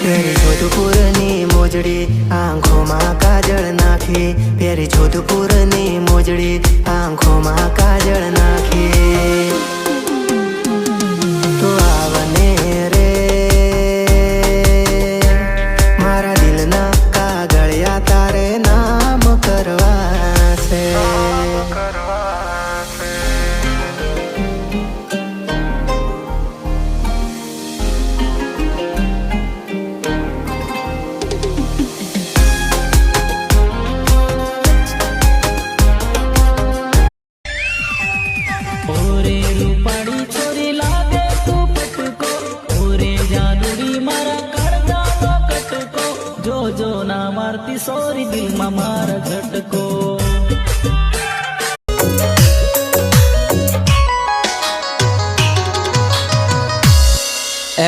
પેરી જોધપુરની મોજડી આંખોમાં કાજળ નાખી, પેરી જોધપુરની મોજડી આંખોમાં કાજળ નાખી. તો આવને રે મારા દિલના કાગળિયા તારે નામ કરવા છે. ઓરે રૂપાળી છોરી લાગે તું પટકો, ઓરે જાદુડી મારા કાળજાનો કટકો, જો જો ના મારતી સોરી દિલમાં મારા ઝટકો.